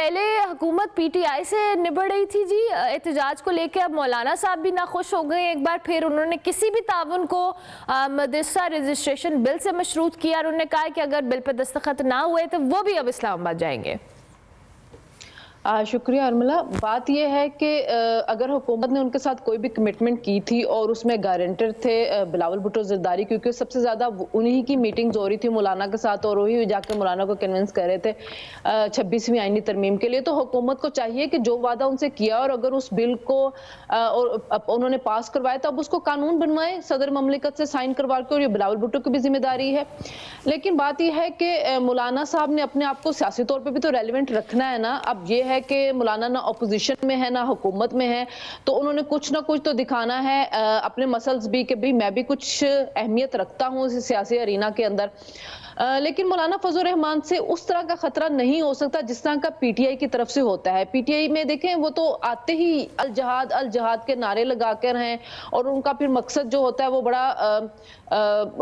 पहले हुकूमत पीटीआई से निबड़ रही थी जी एहतजाज को लेकर, अब मौलाना साहब भी नाखुश हो गए एक बार फिर। उन्होंने किसी भी ताउन को मदरसा रजिस्ट्रेशन बिल से मशरूत किया और उन्होंने कहा कि अगर बिल पर दस्तखत ना हुए तो वो भी अब इस्लामाबाद जाएंगे। शुक्रिया अर्मिला। बात यह है कि अगर हुकूमत ने उनके साथ कोई भी कमिटमेंट की थी और उसमें गारंटर थे बिलावल भुट्टो ज़रदारी, क्योंकि सबसे ज़्यादा उन्हीं की मीटिंग्स हो रही थी मौलाना के साथ और वही जाकर मौलाना को कन्विंस कर रहे थे 26वीं आईनी तरमीम के लिए, तो हुकूमत को चाहिए कि जो वादा उनसे किया और अगर उस बिल को उन्होंने पास करवाया तो अब उसको कानून बनवाएं सदर ममलिकत से साइन करवा के, और ये बिलावल भुट्टो की भी जिम्मेदारी है। लेकिन बात यह है कि मौलाना साहब ने अपने आप को सियासी तौर पर भी तो रेलिवेंट रखना है ना। अब ये है कि मौलाना ना अपोजिशन में है ना हुकूमत में है, तो उन्होंने कुछ ना कुछ तो दिखाना है अपने मसल्स भी कि भाई मैं भी कुछ अहमियत रखता हूँ इस सियासी अरीना के अंदर। लेकिन मौलाना फजल रहमान से उस तरह का खतरा नहीं हो सकता जिस तरह का पीटीआई की तरफ से होता है। पीटीआई में देखें वो तो आते ही अल जहाद के नारे लगाकर हैं और उनका फिर मकसद जो होता है वो बड़ा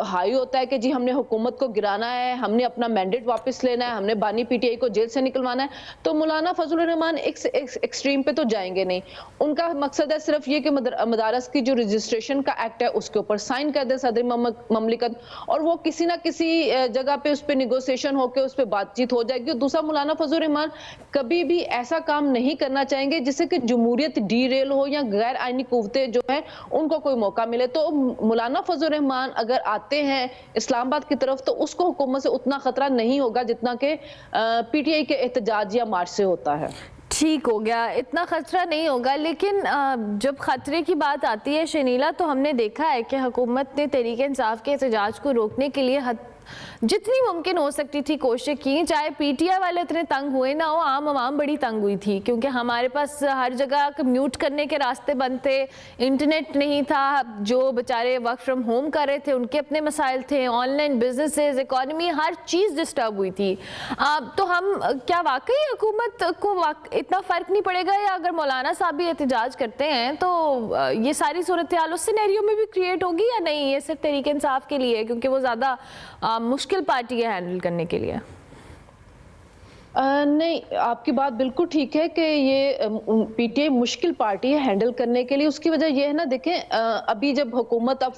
हाई होता है कि जी हमने हुकूमत को गिराना है, हमने अपना मैंडेट वापस लेना है, हमने बानी पीटीआई को जेल से निकलवाना है। तो मौलाना फजल रहमान एक्सट्रीम पे तो जाएंगे नहीं। उनका मकसद है सिर्फ ये कि मदारस की जो रजिस्ट्रेशन का एक्ट है उसके ऊपर साइन कर दे सदर ममलिकत, और वो किसी ना किसी जगह पे उस पर निगोसिएशन होकर उस पर बातचीत हो जाएगी। दूसरा, मौलाना फजल रहमान कभी भी ऐसा काम नहीं करना चाहेंगे जिससे कि जमहूरियत डीरेल हो या गैर आईनी कुव्वतें जो है उनको कोई मौका मिले। तो मौलाना फजल रहमान अगर आते हैं इस्लामाबाद की तरफ तो उसको हुकूमत से उतना खतरा नहीं होगा जितना कि पीटीआई के एहतजाज या मार्च से होता है। ठीक हो गया, इतना खतरा नहीं होगा। लेकिन जब खतरे की बात आती है शनीला, तो हमने देखा है कि हुकूमत ने तहरीक इंसाफ के एहतजाज को रोकने के लिए जितनी मुमकिन हो सकती थी कोशिश की। चाहे पीटीआई वाले इतने तंग हुए ना हो, आम आवाम बड़ी तंग हुई थी क्योंकि हमारे पास हर जगह कम्यूट करने के रास्ते बंद थे, इंटरनेट नहीं था, जो बेचारे वर्क फ्रॉम होम कर रहे थे उनके अपने मसाइल थे, ऑनलाइन बिजनेसेस, इकॉनमी, हर चीज़ डिस्टर्ब हुई थी। तो हम क्या वाकई हुकूमत को इतना फ़र्क नहीं पड़ेगा, या अगर मौलाना साहब भी एहतजाज करते हैं तो ये सारी सूरत हाल उस सिनेरियो में भी क्रिएट होगी या नहीं? ये सिर्फ तहरीक इंसाफ के लिए क्योंकि वो ज़्यादा मुश्किल पार्टी है हैंडल करने के लिए। नहीं, आपकी बात बिल्कुल ठीक है कि ये पीटीआई मुश्किल पार्टी है हैंडल करने के लिए। उसकी वजह यह है ना, देखें अभी जब हुकूमत अब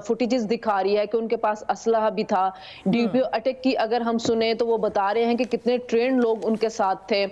फुटेजेस दिखा रही है कि उनके पास असलहा भी था, डीपीओ अटैक की अगर हम सुने तो वो बता रहे हैं कि कितने ट्रेंड लोग उनके साथ थे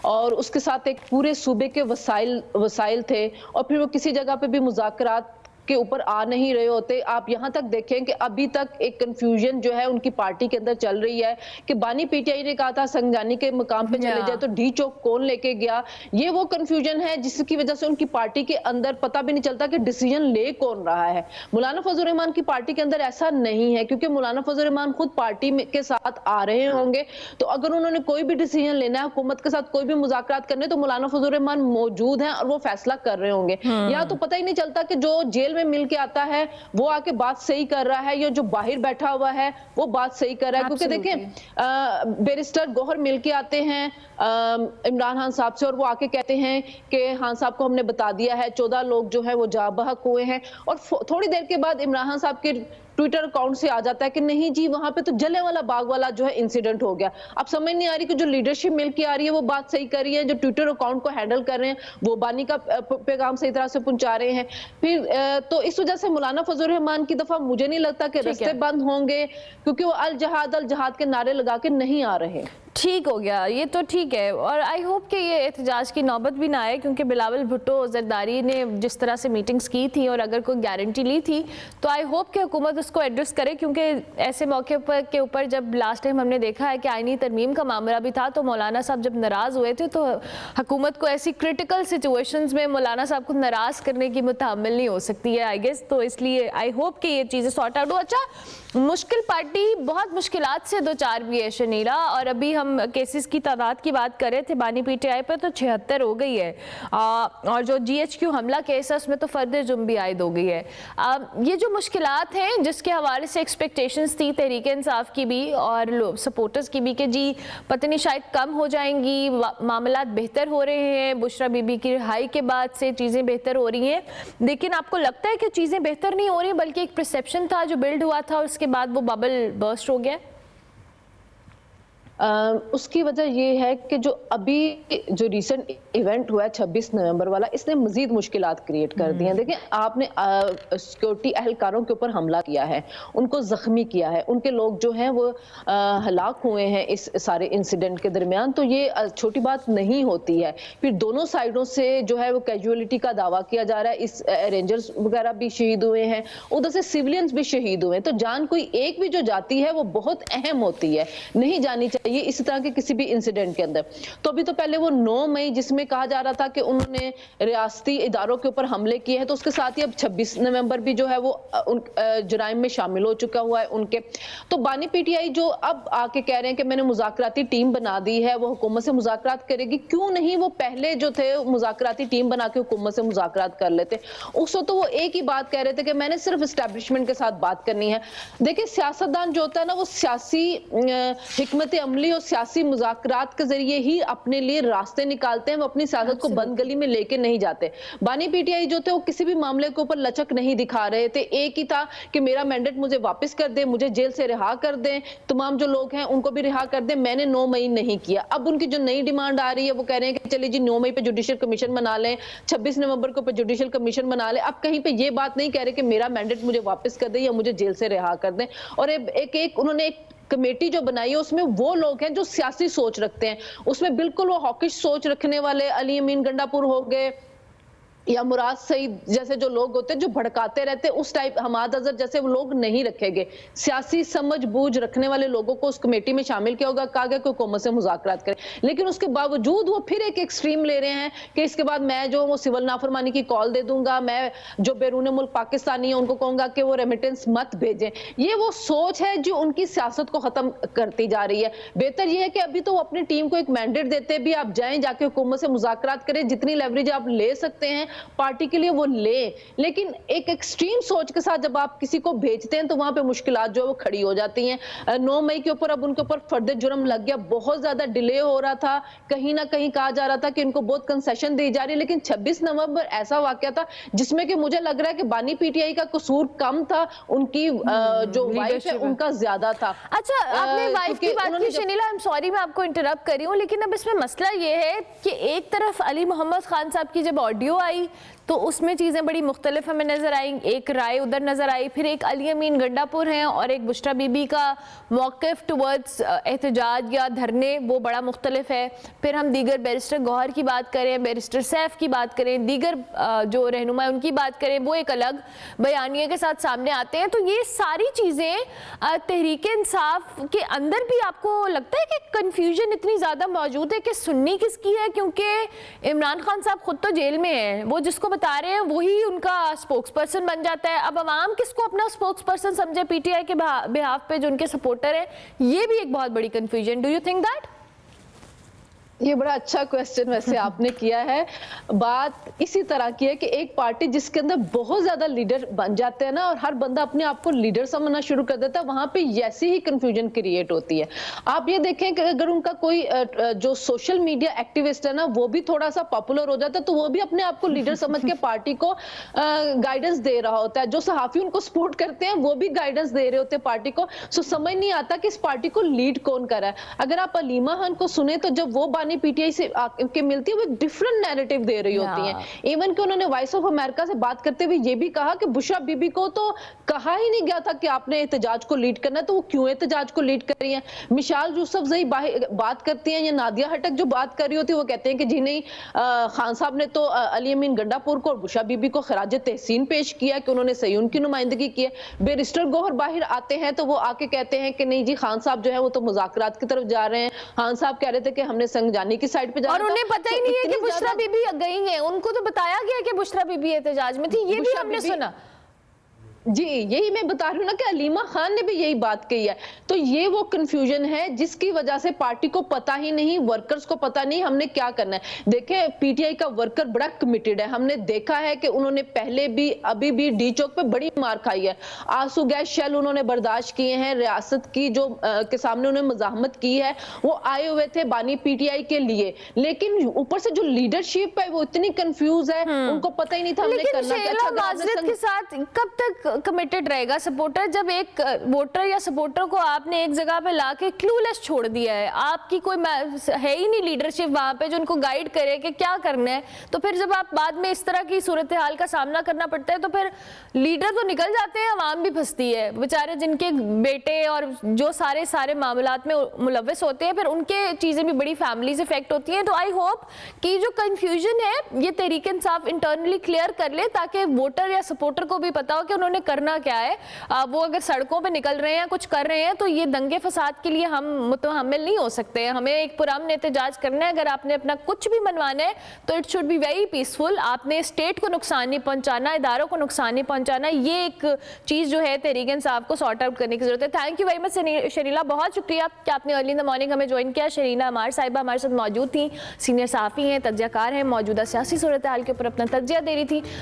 और उसके साथ एक पूरे सूबे के वसाइल थे, और फिर वो किसी जगह पे भी मुज़ाकरात के ऊपर आ नहीं रहे होते। आप यहाँ तक देखें कि अभी तक एक कंफ्यूजन जो है उनकी पार्टी के अंदर चल रही है कि बानी पीटीआई ने कहा था संगजानी के मुकाम पे चले जाए तो डी चौक कौन लेके गया। ये वो कंफ्यूजन है जिसकी वजह से उनकी पार्टी के अंदर पता भी नहीं चलता कि डिसीजन ले कौन रहा है। मौलाना फजल रहमान की पार्टी के अंदर ऐसा नहीं है क्योंकि मौलाना फजल रहमान खुद पार्टी के साथ आ रहे होंगे, तो अगर उन्होंने कोई भी डिसीजन लेना है, हुकूमत के साथ कोई भी मुज़ाकरात करने, तो मौलाना फजल रहमान मौजूद हैं और वो फैसला कर रहे होंगे। यहाँ तो पता ही नहीं चलता कि जो जेल में मिल के आता है वो आके बात सही कर रहा है या जो बाहर बैठा हुआ है वो बात सही कर रहा है। क्योंकि देखें बैरिस्टर गौहर मिल के आते हैं इमरान खान साहब से और वो आके कहते हैं कि खान साहब को हमने बता दिया है 14 लोग जो है वो जा बहक हुए हैं, और थोड़ी देर के बाद इमरान खान साहब के ट्विटर अकाउंट से आ जाता है कि नहीं जी वहां पे तो जलियांवाला बाग वाला जो है इंसिडेंट हो गया। अब समझ नहीं आ रही कि जो लीडरशिप मिल के आ रही है वो बात सही कर रही है, जो ट्विटर अकाउंट को हैंडल कर रहे हैं वो बानी का पैगाम सही तरह से पहुंचा रहे हैं। फिर तो इस वजह से मौलाना फजल रहमान की दफा मुझे नहीं लगता कि रास्ते बंद होंगे क्योंकि वो अल जहाद के नारे लगा के नहीं आ रहे। ठीक हो गया, ये तो ठीक है, और आई होप कि ये एहतजाज की नौबत भी ना आए क्योंकि बिलावल भुट्टो ज़रदारी ने जिस तरह से मीटिंग्स की थी और अगर कोई गारंटी ली थी तो आई होप कि हुकूमत उसको एड्रेस करे, क्योंकि ऐसे मौके पर के ऊपर जब लास्ट टाइम हमने देखा है कि आईनी तरमीम का मामला भी था तो मौलाना साहब जब नाराज़ हुए थे तो हुकूमत को ऐसी क्रिटिकल सिचुएशंस में मौलाना साहब को नाराज़ करने की मुतहम्मिल नहीं हो सकती है आई गेस। तो इसलिए आई होप कि ये चीज़ें सॉर्ट आउट हो। अच्छा, मुश्किल पार्टी बहुत मुश्किलात से दो चार भी है शनीला, और अभी हम केसेस की तादाद की बात कर रहे थे बानी पीटीआई पर तो 76 हो गई है, और जो जीएचक्यू हमला केस है उसमें तो फर्द जुर्म भी आयद हो गई है। ये जो मुश्किलात हैं जिसके हवाले से एक्सपेक्टेशंस थी तहरीक इंसाफ की भी और सपोर्टर्स की भी कि जी पता नहीं शायद कम हो जाएंगी, मामलात बेहतर हो रहे हैं, बुशरा बीबी की रिहाई के बाद से चीज़ें बेहतर हो रही हैं, लेकिन आपको लगता है कि चीज़ें बेहतर नहीं हो रही बल्कि एक परसेप्शन था जो बिल्ड हुआ था उसके बाद वो बबल बर्स्ट हो गया? उसकी वजह ये है कि जो अभी जो रिसेंट इवेंट हुआ है 26 नवंबर वाला, इसने मजीद मुश्किलात क्रिएट कर दी हैं। देखिए, आपने सिक्योरिटी एहलकारों के ऊपर हमला किया है, उनको जख्मी किया है, उनके लोग जो हैं वो हलाक हुए हैं इस सारे इंसिडेंट के दरमियान, तो ये छोटी बात नहीं होती है। फिर दोनों साइडों से जो है वो कैजुअलिटी का दावा किया जा रहा है, इस रेंजर्स वगैरह भी शहीद हुए हैं, उधर से सिविलियंस भी शहीद हुए हैं। तो जान कोई एक भी जो जाती है वो बहुत अहम होती है, नहीं जानी चाहिए इस तरह के किसी भी इंसिडेंट के अंदर। तो अभी तो पहले वो 9 मई जिसमें कहा जा रहा था कि उन्होंने रियासती इदारों के ऊपर हमले किए हैं, तो उसके साथ ही अब 26 नवंबर भी जो है वो जुराइम में शामिल हो चुका हुआ है उनके। तो बानी पीटीआई जो अब आके कह रहे हैं कि मैंने मुज़ाकराती टीम बना दी है, वो हुकूमत से मुज़ाकरात करेगी, क्यों नहीं वो पहले जो थे मुज़ाकराती टीम बना के हुकूमत से मुज़ाकरात कर लेते। उस वक्त तो वो एक ही बात कह रहे थे कि मैंने सिर्फ एस्टैब्लिशमेंट के साथ बात करनी है। देखिए, सियासतदान जो होता है ना, वो सियासी हिकमत अमली और सियासी मुज़ाकरात के जरिए ही अपने लिए रास्ते निकालते हैं, वो अपनी सियासत को बंद गली में लेके नहीं जाते। बानी पीटीआई जो थे वो किसी भी मामले के ऊपर लचक नहीं दिखा रहे थे, एक ही था कि मेरा मैंडेट मुझे वापस कर दे, मुझे जेल से रिहा कर दें, तमाम जो लोग हैं उनको भी रिहा कर दें। मैंने 9 मई नहीं किया। अब उनकी जो नई डिमांड आ रही है वो कह रहे हैं कि चलिए जी 9 मई पे जुडिशियल कमीशन बना लें, 26 नवंबर को पे जुडिशियल कमीशन बना लें। अब कहीं पे ये बात नहीं कह रहे कि मेरा मैंडेट मुझे वापस कर दें या मुझे जेल से रिहा कर दें। और एक उन्होंने एक कमेटी जो बनाई है उसमें वो लोग हैं जो सियासी सोच रखते हैं, उसमें बिल्कुल वो हॉकिश सोच रखने वाले अली अमीन गंडापुर हो गए या मुराद सईद जैसे जो लोग होते हैं जो भड़काते रहते हैं, उस टाइप हमाद अजहर जैसे वो लोग नहीं रखे गए। सियासी समझ बूझ रखने वाले लोगों को उस कमेटी में शामिल किया होगा, कहा गया कि हुकूमत से मुज़ाकरात करें। लेकिन उसके बावजूद वो फिर एक एक्सट्रीम ले रहे हैं कि इसके बाद मैं जो वो सिविल नाफरमानी की कॉल दे दूंगा, मैं जो बैरून मुल्क पाकिस्तानी है उनको कहूंगा कि वो रेमिटेंस मत भेजें। ये वो सोच है जो उनकी सियासत को खत्म करती जा रही है। बेहतर ये है कि अभी तो वो अपनी टीम को एक मैंडेट देते भी, आप जाएं जाके हुकूमत से मुज़ाकरात करें, जितनी लेवरेज आप ले सकते हैं पार्टी के लिए वो ले। लेकिन एक एक्सट्रीम सोच के साथ जब आप किसी को भेजते हैं तो वहां पे मुश्किलात जो है वो खड़ी हो जाती हैं। 9 मई के ऊपर अब उनके ऊपर फर्द जुर्म लग गया, बहुत ज्यादा डिले हो रहा था, कहीं ना कहीं कहा जा रहा था कि इनको बहुत कंसेशन दी जा रही है। लेकिन 26 नवंबर ऐसा वाकया था जिसमें कि मुझे लग रहा है कि बानी पीटीआई का कसूर कम था, उनकी जो वाइफ है उनका ज्यादा था। अच्छा, आपने वाइफ की बात की शनीला, आई एम सॉरी मैं आपको इंटरप्ट कर रही हूँ, लेकिन अब इसमें मसला ये है कि एक तरफ अली मोहम्मद खान साहब की जब ऑडियो आई तो उसमें चीज़ें बड़ी मुख्तलिफ हमें नज़र आई, एक राय उधर नज़र आई, फिर एक अली अमीन गंडापुर हैं और एक बुशरा बीबी का मौक़िफ़ टुवर्ड्स एहतजाज या धरने वो बड़ा मुख्तलिफ है। फिर हम दीगर बैरिस्टर गौहर की बात करें, बैरिस्टर सैफ की बात करें, दीगर जो रहनुमा उनकी बात करें, वो एक अलग बयानिए के साथ सामने आते हैं। तो ये सारी चीज़ें तहरीक इंसाफ के अंदर भी आपको लगता है कि कन्फ्यूजन इतनी ज़्यादा मौजूद है कि सुन्नी किसकी है, क्योंकि इमरान खान साहब खुद तो जेल में हैं, वो जिसको बता रहे हैं वही उनका स्पोक्स पर्सन बन जाता है। अब अवाम किसको अपना स्पोक्स पर्सन समझे पीटीआई के बिहाफ पे जो उनके सपोर्टर है, ये भी एक बहुत बड़ी confusion. Do you think that? ये बड़ा अच्छा क्वेश्चन वैसे आपने किया है। बात इसी तरह की है कि एक पार्टी जिसके अंदर बहुत ज्यादा लीडर बन जाते हैं ना और हर बंदा अपने आप को लीडर समझना शुरू कर देता है, वहां पे ऐसी ही कंफ्यूजन क्रिएट होती है। आप ये देखें कि अगर उनका कोई जो सोशल मीडिया एक्टिविस्ट है ना वो भी थोड़ा सा पॉपुलर हो जाता है तो वो भी अपने आप को लीडर समझ के पार्टी को गाइडेंस दे रहा होता है। जो सहाफी उनको सपोर्ट करते हैं वो भी गाइडेंस दे रहे होते हैं पार्टी को। सो समझ नहीं आता कि इस पार्टी को लीड कौन कर रहा है। अगर आप अलीमा खान को सुने तो जब वो बानी पीटीआई से के मिलती है वो डिफरेंट नैरेटिव दे रही होती हैं। इवन कि उन्होंने वॉइस ऑफ अमेरिका से बात करते हुए ये भी कहा कि बुशरा बीबी को तो कहा ही नहीं गया था कि आपने एहतजाज को लीड करना है, तो वो क्यों एहतजाज को लीड कर रही हैं। मिशाल यूसुफजई बात करती हैं या नादिया हटक जो बात कर रही होती है वो कहते हैं कि जी नहीं, खान साहब ने तो अली अमीन गंडापुर को और बुशरा बीबी को खराज तहसीन पेश किया कि उन्होंने सही उनकी नुमाइंदगी की है। बैरिस्टर गौहर बाहर आते हैं तो वो आके कहते हैं कि नहीं जी खान साहब जो है वो तो मुज़ाकरात की तरफ जा रहे हैं। खान साहब कह रहे थे कि हमने संगजानी की साइड पे जाना और उन्हें पता ही नहीं है कि बुशरा बीबी गई हैं, उनको तो बताया गया कि बुशरा बीबी एहतजाज में थी, ये भी हमने सुना। जी यही मैं बता रही हूँ ना कि अलीमा खान ने भी यही बात कही है। तो ये वो कंफ्यूजन है जिसकी वजह से पार्टी को पता ही नहीं, वर्कर्स को पता नहीं हमने क्या करना है। देखें पीटीआई का वर्कर बड़ा कमिटेड है, हमने देखा है कि उन्होंने पहले भी अभी भी डी चौक पे बड़ी मार खाई है। आंसू गैस शेल उन्होंने बर्दाश्त किए हैं, रियासत की जो के सामने उन्होंने मजाहमत की है, वो आए हुए थे बानी पीटीआई के लिए। लेकिन ऊपर से जो लीडरशिप है वो इतनी कंफ्यूज है, उनको पता ही नहीं था हमने करना क्या। के साथ कब तक कमिटेड रहेगा सपोर्टर जब एक वोटर या सपोर्टर को आपने एक जगह पे लाके क्लूलेस छोड़ दिया है, आपकी कोई है ही नहीं लीडरशिप वहाँ पे जो उनको गाइड करे कि क्या करना है, तो फिर जब आप बाद में इस तरह की सूरत हाल का सामना करना पड़ता है तो फिर लीडर तो निकल जाते हैं, आवाम भी फंसती है बेचारे, जिनके बेटे और जो सारे मामलात में मुलव्वस होते हैं, फिर उनके चीज़ें भी बड़ी फैमिलीज इफेक्ट होती हैं। तो आई होप कि जो कंफ्यूजन है ये तहरीक इंसाफ इंटरनली क्लियर कर ले ताकि वोटर या सपोर्टर को भी पता हो कि उन्होंने करना क्या है। वो अगर सड़कों पे निकल रहे हैं, कुछ कर रहे हैं, तो ये दंगे फसाद के लिए हम मुतहम्मिल नहीं हो सकते हैं। हमें एक पुरअमन एहतजाज करना है। अगर आपने अपना कुछ भी मनवाना है तो it should be very peaceful. आपने स्टेट को नुकसान नहीं पहुंचाना, इदारों को नुकसान नहीं पहुंचाना। ये एक चीज़ जो है तहरीक इंसाफ को सॉर्ट आउट करने की जरूरत है। थैंक यू वेरी मच शरीला, बहुत शुक्रिया कि आपने अर्ली इन द मॉर्निंग हमें ज्वाइन किया। शरीला अमार साहिबा हमारे साथ मौजूद थी, सीनियर सहाफ़ी हैं, तज्ज़ियाकार हैं, मौजूदा सियासी सूरत हाल के ऊपर अपना तज्ज़िया दे रही थी।